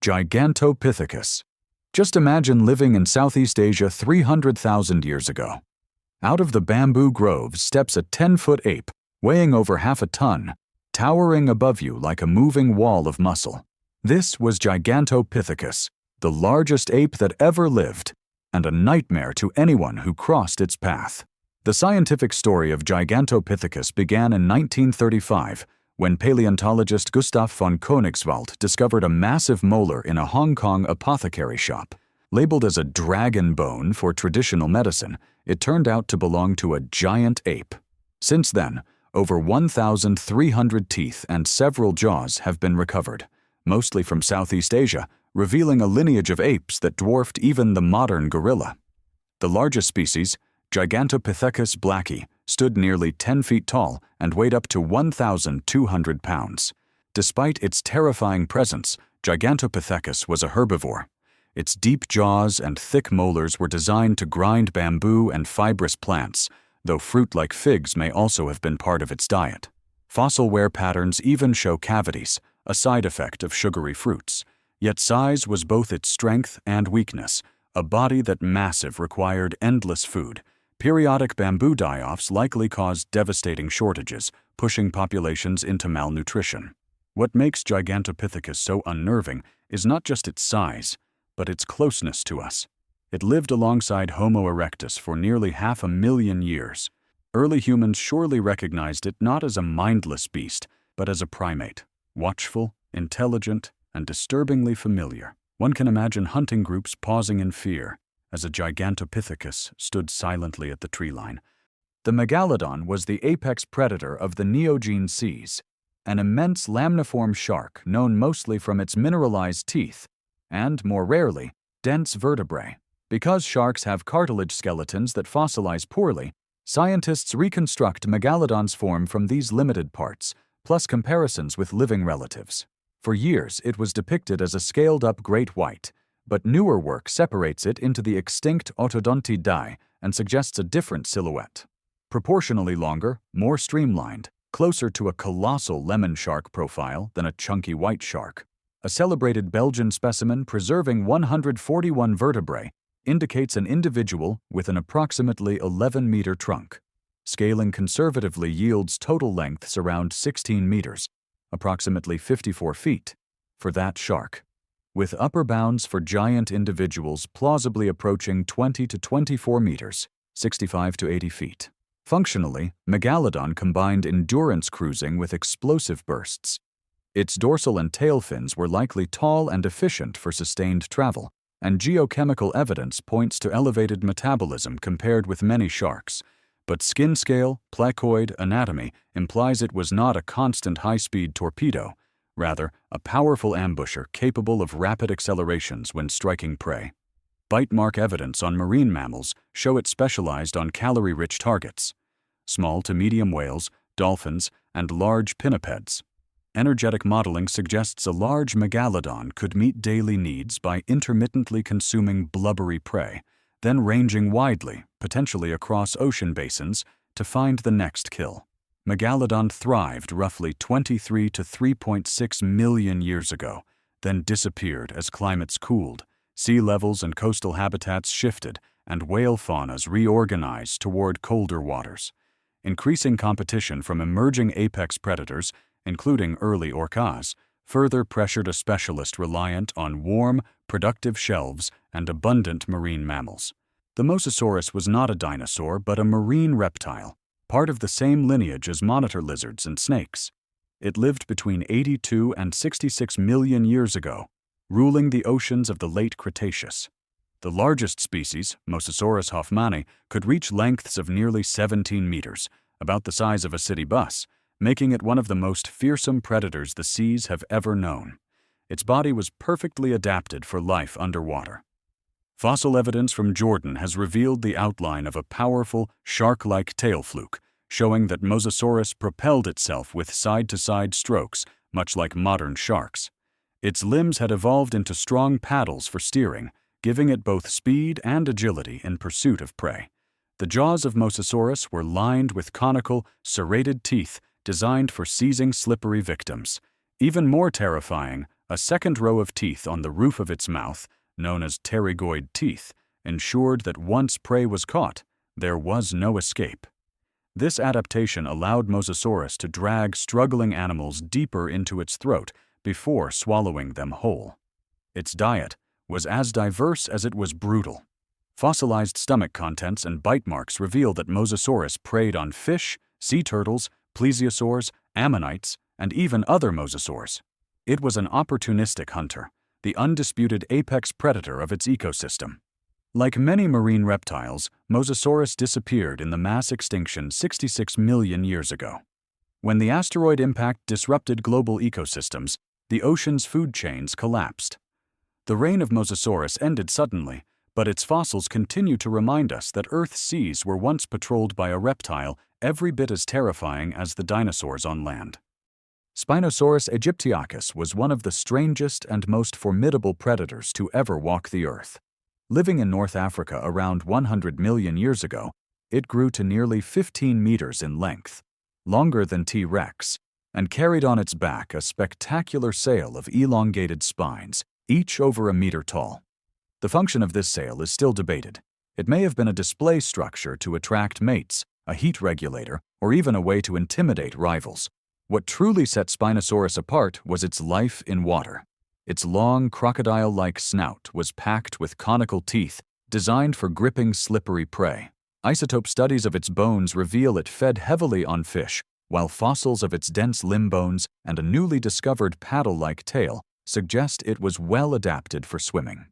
Gigantopithecus. Just imagine living in Southeast Asia 300,000 years ago. Out of the bamboo groves steps a 10-foot ape, weighing over half a ton, towering above you like a moving wall of muscle. This was Gigantopithecus, the largest ape that ever lived, and a nightmare to anyone who crossed its path. The scientific story of Gigantopithecus began in 1935, when paleontologist Gustav von Koenigswald discovered a massive molar in a Hong Kong apothecary shop. Labeled as a dragon bone for traditional medicine, it turned out to belong to a giant ape. Since then, over 1,300 teeth and several jaws have been recovered, mostly from Southeast Asia, revealing a lineage of apes that dwarfed even the modern gorilla. The largest species, Gigantopithecus blacki, stood nearly 10 feet tall and weighed up to 1,200 pounds. Despite its terrifying presence, Gigantopithecus was a herbivore. Its deep jaws and thick molars were designed to grind bamboo and fibrous plants, though fruit like figs may also have been part of its diet. Fossil wear patterns even show cavities, a side effect of sugary fruits. Yet size was both its strength and weakness, a body that massive required endless food. Periodic bamboo die-offs likely caused devastating shortages, pushing populations into malnutrition. What makes Gigantopithecus so unnerving is not just its size, but its closeness to us. It lived alongside Homo erectus for nearly 500,000 years. Early humans surely recognized it not as a mindless beast, but as a primate, watchful, intelligent, and disturbingly familiar. One can imagine hunting groups pausing in fear as a Gigantopithecus stood silently at the tree line. The Megalodon was the apex predator of the Neogene seas, an immense lamniform shark known mostly from its mineralized teeth and, more rarely, dense vertebrae. Because sharks have cartilage skeletons that fossilize poorly, scientists reconstruct Megalodon's form from these limited parts, plus comparisons with living relatives. For years, it was depicted as a scaled-up great white, but newer work separates it into the extinct Otodontidae and suggests a different silhouette. Proportionally longer, more streamlined, closer to a colossal lemon shark profile than a chunky white shark. A celebrated Belgian specimen preserving 141 vertebrae indicates an individual with an approximately 11-meter trunk. Scaling conservatively yields total lengths around 16 meters, approximately 54 feet, for that shark, with upper bounds for giant individuals plausibly approaching 20 to 24 meters, 65 to 80 feet. Functionally, Megalodon combined endurance cruising with explosive bursts. Its dorsal and tail fins were likely tall and efficient for sustained travel, and geochemical evidence points to elevated metabolism compared with many sharks. But skin scale, placoid anatomy implies it was not a constant high-speed torpedo, rather a powerful ambusher capable of rapid accelerations when striking prey. Bite mark evidence on marine mammals show it specialized on calorie-rich targets: small to medium whales, dolphins, and large pinnipeds. Energetic modeling suggests a large Megalodon could meet daily needs by intermittently consuming blubbery prey, then ranging widely, potentially across ocean basins, to find the next kill. Megalodon thrived roughly 23 to 3.6 million years ago, then disappeared as climates cooled, sea levels and coastal habitats shifted, and whale faunas reorganized toward colder waters. Increasing competition from emerging apex predators, including early orcas, further pressured a specialist reliant on warm, productive shelves and abundant marine mammals. The Mosasaurus was not a dinosaur but a marine reptile, part of the same lineage as monitor lizards and snakes. It lived between 82 and 66 million years ago, ruling the oceans of the late Cretaceous. The largest species, Mosasaurus hoffmanni, could reach lengths of nearly 17 meters, about the size of a city bus, making it one of the most fearsome predators the seas have ever known. Its body was perfectly adapted for life underwater. Fossil evidence from Jordan has revealed the outline of a powerful, shark-like tail fluke, showing that Mosasaurus propelled itself with side-to-side strokes, much like modern sharks. Its limbs had evolved into strong paddles for steering, giving it both speed and agility in pursuit of prey. The jaws of Mosasaurus were lined with conical, serrated teeth designed for seizing slippery victims. Even more terrifying, A second row of teeth on the roof of its mouth, known as pterygoid teeth, ensured that once prey was caught, there was no escape. This adaptation allowed Mosasaurus to drag struggling animals deeper into its throat before swallowing them whole. Its diet was as diverse as it was brutal. Fossilized stomach contents and bite marks reveal that Mosasaurus preyed on fish, sea turtles, plesiosaurs, ammonites, and even other mosasaurs. It was an opportunistic hunter, the undisputed apex predator of its ecosystem. Like many marine reptiles, Mosasaurus disappeared in the mass extinction 66 million years ago. When the asteroid impact disrupted global ecosystems, the ocean's food chains collapsed. The reign of Mosasaurus ended suddenly, but its fossils continue to remind us that Earth's seas were once patrolled by a reptile every bit as terrifying as the dinosaurs on land. Spinosaurus aegyptiacus was one of the strangest and most formidable predators to ever walk the Earth. Living in North Africa around 100 million years ago, it grew to nearly 15 meters in length, longer than T. rex, and carried on its back a spectacular sail of elongated spines, each over a meter tall. The function of this sail is still debated. It may have been a display structure to attract mates, a heat regulator, or even a way to intimidate rivals. What truly set Spinosaurus apart was its life in water. Its long, crocodile-like snout was packed with conical teeth, designed for gripping slippery prey. Isotope studies of its bones reveal it fed heavily on fish, while fossils of its dense limb bones and a newly discovered paddle-like tail suggest it was well adapted for swimming.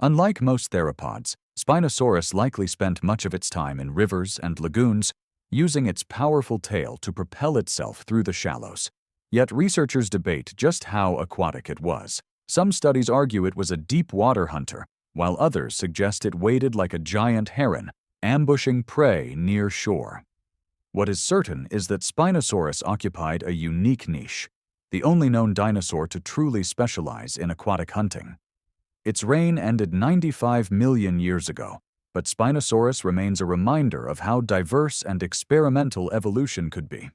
Unlike most theropods, Spinosaurus likely spent much of its time in rivers and lagoons, using its powerful tail to propel itself through the shallows. Yet researchers debate just how aquatic it was. Some studies argue it was a deep-water hunter, while others suggest it waded like a giant heron, ambushing prey near shore. What is certain is that Spinosaurus occupied a unique niche, the only known dinosaur to truly specialize in aquatic hunting. Its reign ended 95 million years ago, but Spinosaurus remains a reminder of how diverse and experimental evolution could be.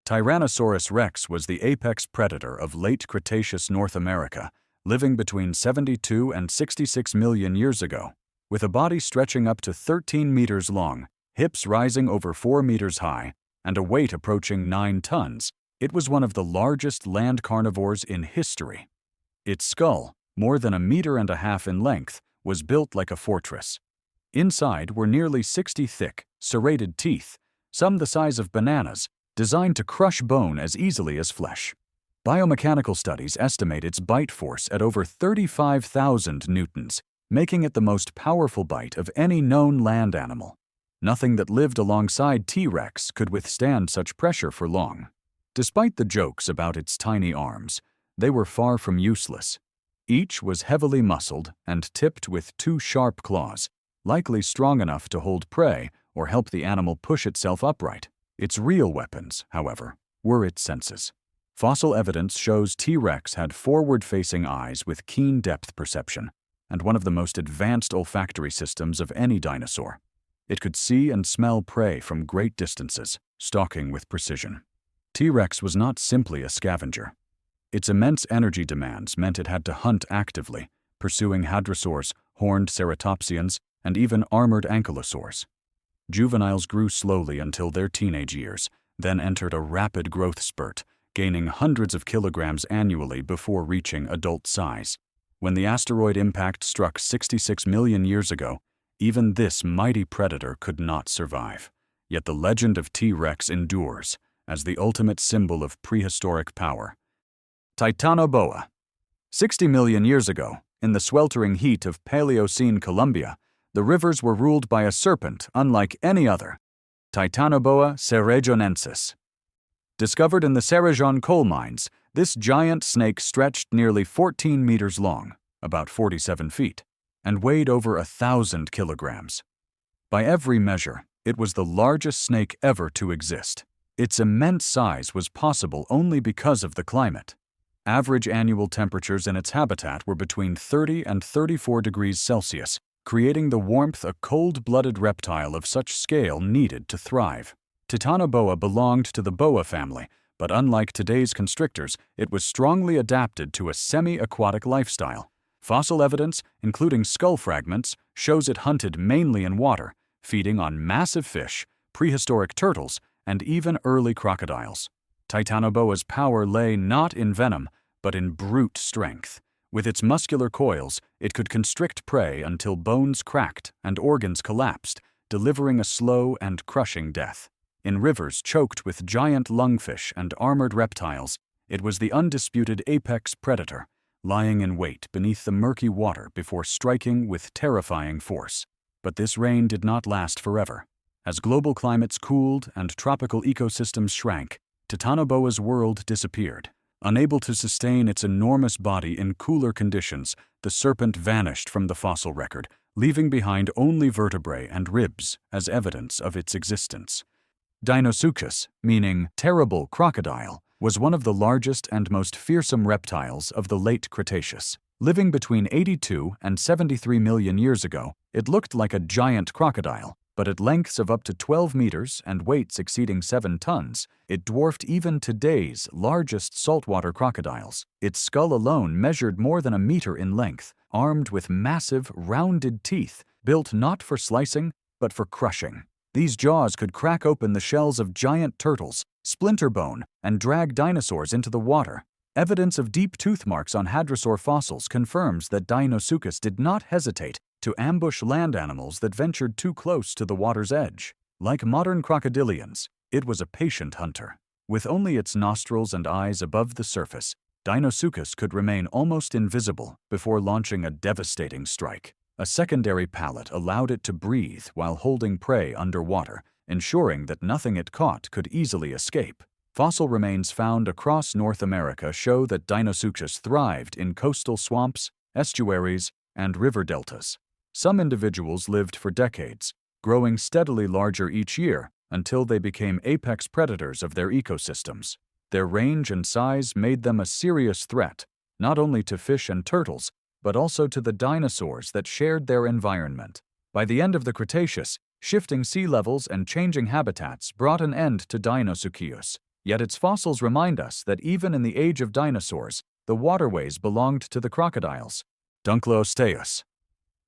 Tyrannosaurus rex was the apex predator of late Cretaceous North America, living between 72 and 66 million years ago. With a body stretching up to 13 meters long, hips rising over 4 meters high, and a weight approaching 9 tons, it was one of the largest land carnivores in history. Its skull, more than 1.5 meters in length, was built like a fortress. Inside were nearly 60 thick, serrated teeth, some the size of bananas, designed to crush bone as easily as flesh. Biomechanical studies estimate its bite force at over 35,000 newtons, making it the most powerful bite of any known land animal. Nothing that lived alongside T. rex could withstand such pressure for long. Despite the jokes about its tiny arms, they were far from useless. Each was heavily muscled and tipped with 2 sharp claws, likely strong enough to hold prey or help the animal push itself upright. Its real weapons, however, were its senses. Fossil evidence shows T. rex had forward-facing eyes with keen depth perception, and one of the most advanced olfactory systems of any dinosaur. It could see and smell prey from great distances, stalking with precision. T. rex was not simply a scavenger. Its immense energy demands meant it had to hunt actively, pursuing hadrosaurs, horned ceratopsians, and even armored ankylosaurs. Juveniles grew slowly until their teenage years, then entered a rapid growth spurt, gaining hundreds of kilograms annually before reaching adult size. When the asteroid impact struck 66 million years ago, even this mighty predator could not survive. Yet the legend of T. rex endures as the ultimate symbol of prehistoric power. Titanoboa. 60 million years ago, in the sweltering heat of Paleocene Colombia, the rivers were ruled by a serpent unlike any other, Titanoboa cerrejonensis. Discovered in the Cerrejón coal mines, this giant snake stretched nearly 14 meters long, about 47 feet, and weighed over 1,000 kilograms. By every measure, it was the largest snake ever to exist. Its immense size was possible only because of the climate. Average annual temperatures in its habitat were between 30 and 34 degrees Celsius, creating the warmth a cold-blooded reptile of such scale needed to thrive. Titanoboa belonged to the boa family, But unlike today's constrictors, it was strongly adapted to a semi-aquatic lifestyle. Fossil evidence, including skull fragments, shows it hunted mainly in water, feeding on massive fish, prehistoric turtles, and even early crocodiles. Titanoboa's power lay not in venom, but in brute strength. With its muscular coils, it could constrict prey until bones cracked and organs collapsed, delivering a slow and crushing death. In rivers choked with giant lungfish and armored reptiles, it was the undisputed apex predator, lying in wait beneath the murky water before striking with terrifying force. But this reign did not last forever. As global climates cooled and tropical ecosystems shrank, Titanoboa's world disappeared. Unable to sustain its enormous body in cooler conditions, the serpent vanished from the fossil record, leaving behind only vertebrae and ribs as evidence of its existence. Deinosuchus, meaning terrible crocodile, was one of the largest and most fearsome reptiles of the late Cretaceous. Living between 82 and 73 million years ago, it looked like a giant crocodile, but at lengths of up to 12 meters and weights exceeding 7 tons, it dwarfed even today's largest saltwater crocodiles. Its skull alone measured more than a meter in length, armed with massive, rounded teeth, built not for slicing, but for crushing. These jaws could crack open the shells of giant turtles, splinter bone, and drag dinosaurs into the water. Evidence of deep tooth marks on hadrosaur fossils confirms that Deinosuchus did not hesitate to ambush land animals that ventured too close to the water's edge. Like modern crocodilians, it was a patient hunter. With only its nostrils and eyes above the surface, Deinosuchus could remain almost invisible before launching a devastating strike. A secondary palate allowed it to breathe while holding prey underwater, ensuring that nothing it caught could easily escape. Fossil remains found across North America show that Deinosuchus thrived in coastal swamps, estuaries, and river deltas. Some individuals lived for decades, growing steadily larger each year until they became apex predators of their ecosystems. Their range and size made them a serious threat, not only to fish and turtles, but also to the dinosaurs that shared their environment. By the end of the Cretaceous, shifting sea levels and changing habitats brought an end to Deinosuchus. Yet its fossils remind us that even in the age of dinosaurs, the waterways belonged to the crocodiles. Dunkleosteus.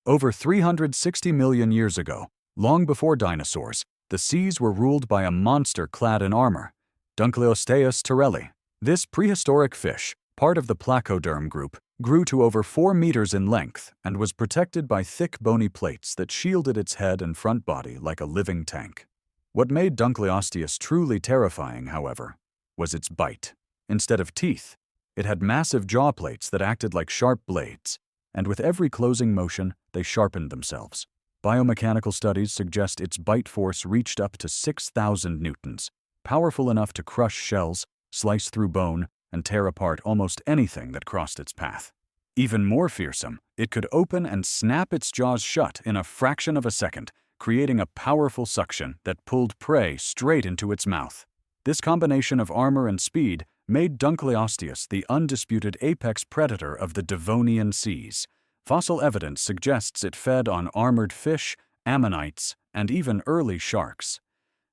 Over 360 million years ago, long before dinosaurs, the seas were ruled by a monster clad in armor, Dunkleosteus terrelli. This prehistoric fish, part of the placoderm group, grew to over 4 meters in length and was protected by thick bony plates that shielded its head and front body like a living tank. What made Dunkleosteus truly terrifying, however, was its bite. Instead of teeth, it had massive jaw plates that acted like sharp blades, and with every closing motion, they sharpened themselves. Biomechanical studies suggest its bite force reached up to 6,000 newtons, powerful enough to crush shells, slice through bone, and tear apart almost anything that crossed its path. Even more fearsome, it could open and snap its jaws shut in a fraction of a second, creating a powerful suction that pulled prey straight into its mouth. This combination of armor and speed made Dunkleosteus the undisputed apex predator of the Devonian seas. Fossil evidence suggests it fed on armored fish, ammonites, and even early sharks.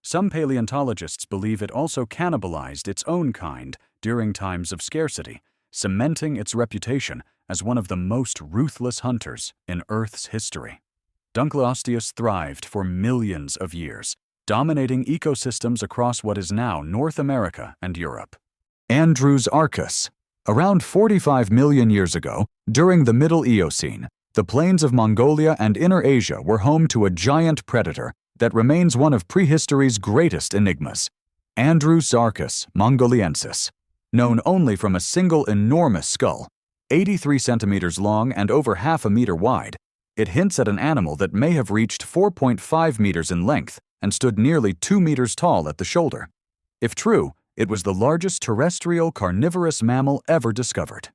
Some paleontologists believe it also cannibalized its own kind during times of scarcity, cementing its reputation as one of the most ruthless hunters in Earth's history. Dunkleosteus thrived for millions of years, dominating ecosystems across what is now North America and Europe. Andrewsarchus. Around 45 million years ago, during the Middle Eocene, the plains of Mongolia and Inner Asia were home to a giant predator that remains one of prehistory's greatest enigmas, Andrewsarchus mongoliensis. Known only from a single enormous skull, 83 centimeters long and over half a meter wide, it hints at an animal that may have reached 4.5 meters in length and stood nearly 2 meters tall at the shoulder. If true, it was the largest terrestrial carnivorous mammal ever discovered.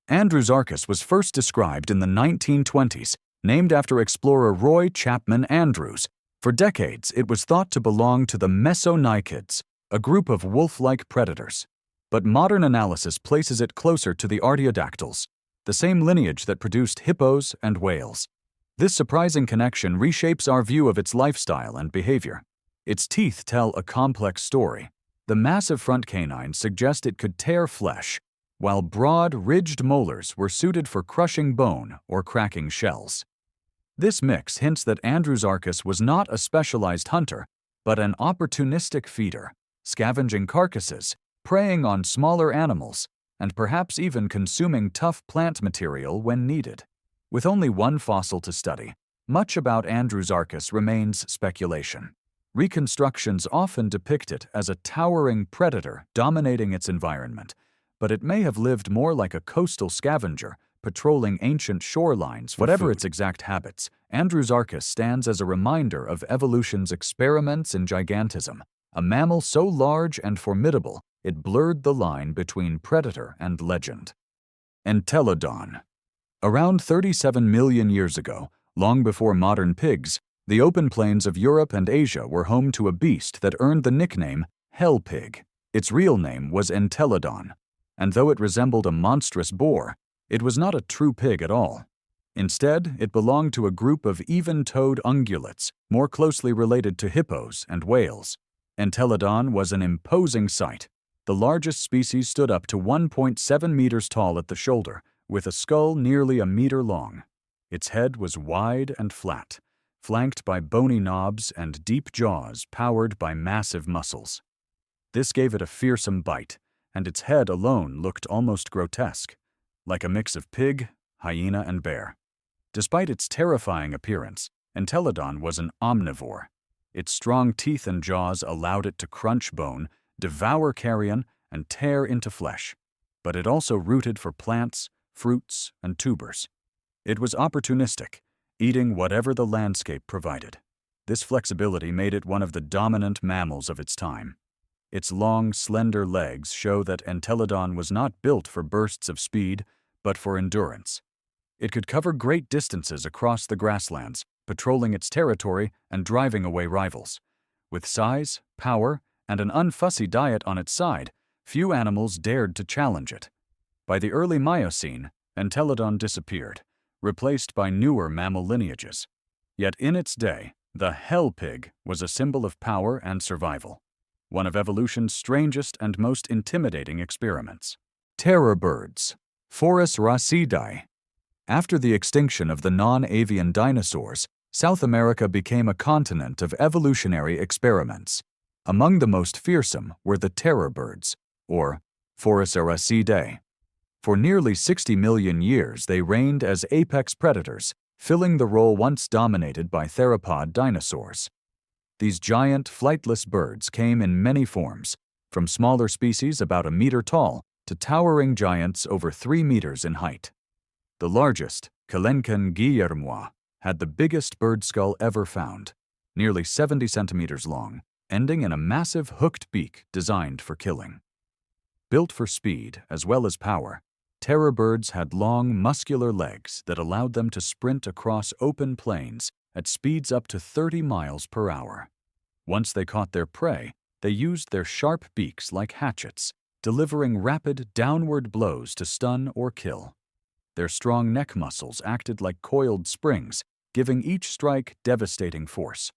Andrewsarchus was first described in the 1920s, named after explorer Roy Chapman Andrews. For decades, it was thought to belong to the Mesonychids, a group of wolf-like predators. But modern analysis places it closer to the artiodactyls, the same lineage that produced hippos and whales. This surprising connection reshapes our view of its lifestyle and behavior. Its teeth tell a complex story. The massive front canines suggest it could tear flesh, while broad, ridged molars were suited for crushing bone or cracking shells. This mix hints that Andrewsarchus was not a specialized hunter, but an opportunistic feeder, scavenging carcasses, preying on smaller animals, and perhaps even consuming tough plant material when needed. With only one fossil to study, much about Andrewsarchus remains speculation. Reconstructions often depict it as a towering predator dominating its environment, but it may have lived more like a coastal scavenger, patrolling ancient shorelines for whatever its exact habits. Andrewsarchus stands as a reminder of evolution's experiments in gigantism, a mammal so large and formidable it blurred the line between predator and legend. Entelodon. Around 37 million years ago, long before modern pigs, the open plains of Europe and Asia were home to a beast that earned the nickname hell pig. Its real name was Entelodon, and though it resembled a monstrous boar, it was not a true pig at all. Instead, it belonged to a group of even-toed ungulates, more closely related to hippos and whales. Entelodon was an imposing sight. The largest species stood up to 1.7 meters tall at the shoulder, with a skull nearly a meter long. Its head was wide and flat, flanked by bony knobs and deep jaws powered by massive muscles. This gave it a fearsome bite, and its head alone looked almost grotesque, like a mix of pig, hyena, and bear. Despite its terrifying appearance, Entelodon was an omnivore. Its strong teeth and jaws allowed it to crunch bone, devour carrion, and tear into flesh. But it also rooted for plants, fruits, and tubers. It was opportunistic, eating whatever the landscape provided. This flexibility made it one of the dominant mammals of its time. Its long, slender legs show that Entelodon was not built for bursts of speed, but for endurance. It could cover great distances across the grasslands, patrolling its territory and driving away rivals. With size, power, and an unfussy diet on its side, few animals dared to challenge it. By the early Miocene, Entelodon disappeared, replaced by newer mammal lineages. Yet in its day, the hell pig was a symbol of power and survival, one of evolution's strangest and most intimidating experiments. Terror birds. Purussaurus. After the extinction of the non-avian dinosaurs, South America became a continent of evolutionary experiments. Among the most fearsome were the terror birds, or Purussaurus. For nearly 60 million years, they reigned as apex predators, filling the role once dominated by theropod dinosaurs. These giant, flightless birds came in many forms, from smaller species about a meter tall to towering giants over 3 meters in height. The largest, Giganotosaurus, had the biggest bird skull ever found, nearly 70 centimeters long, ending in a massive hooked beak designed for killing. Built for speed as well as power, terror birds had long, muscular legs that allowed them to sprint across open plains at speeds up to 30 miles per hour. Once they caught their prey, they used their sharp beaks like hatchets, delivering rapid, downward blows to stun or kill. Their strong neck muscles acted like coiled springs, giving each strike devastating force.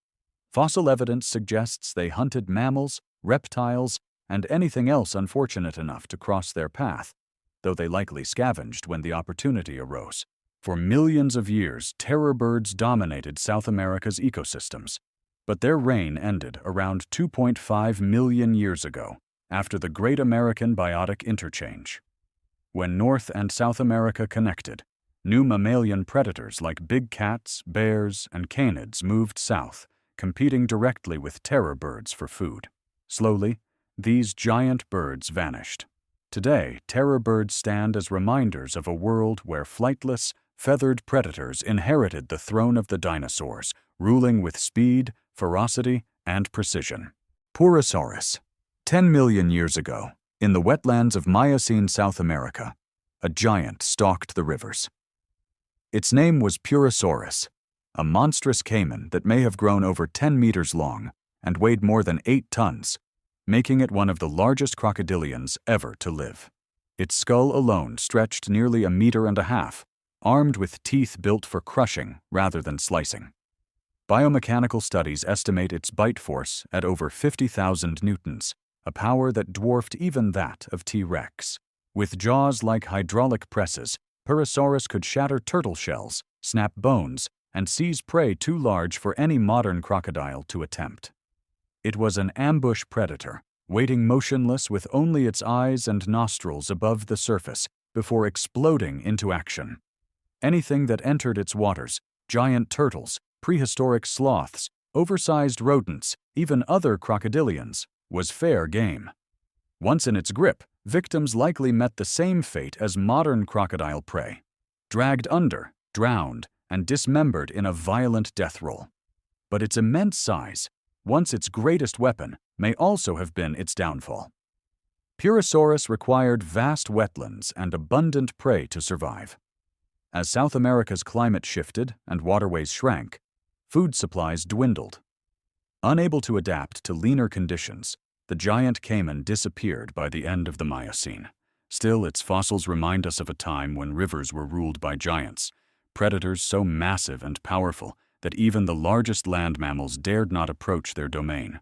Fossil evidence suggests they hunted mammals, reptiles, and anything else unfortunate enough to cross their path, though they likely scavenged when the opportunity arose. For millions of years, terror birds dominated South America's ecosystems, but their reign ended around 2.5 million years ago, after the Great American Biotic Interchange. When North and South America connected, new mammalian predators like big cats, bears, and canids moved south, competing directly with terror birds for food. Slowly, these giant birds vanished. Today, terror birds stand as reminders of a world where flightless, feathered predators inherited the throne of the dinosaurs, ruling with speed, ferocity, and precision. Purussaurus. 10 million years ago, in the wetlands of Miocene South America, a giant stalked the rivers. Its name was Purussaurus, a monstrous caiman that may have grown over 10 meters long and weighed more than 8 tons, making it one of the largest crocodilians ever to live. Its skull alone stretched nearly 1.5 meters, armed with teeth built for crushing rather than slicing. Biomechanical studies estimate its bite force at over 50,000 newtons, a power that dwarfed even that of T-Rex. With jaws like hydraulic presses, Purussaurus could shatter turtle shells, snap bones, and seize prey too large for any modern crocodile to attempt. It was an ambush predator, waiting motionless with only its eyes and nostrils above the surface before exploding into action. Anything that entered its waters, giant turtles, prehistoric sloths, oversized rodents, even other crocodilians, was fair game. Once in its grip, victims likely met the same fate as modern crocodile prey, dragged under, drowned, and dismembered in a violent death roll. But its immense size, once its greatest weapon, may also have been its downfall. Purussaurus required vast wetlands and abundant prey to survive. As South America's climate shifted and waterways shrank, food supplies dwindled. Unable to adapt to leaner conditions, the giant caiman disappeared by the end of the Miocene. Still, its fossils remind us of a time when rivers were ruled by giants, predators so massive and powerful that even the largest land mammals dared not approach their domain.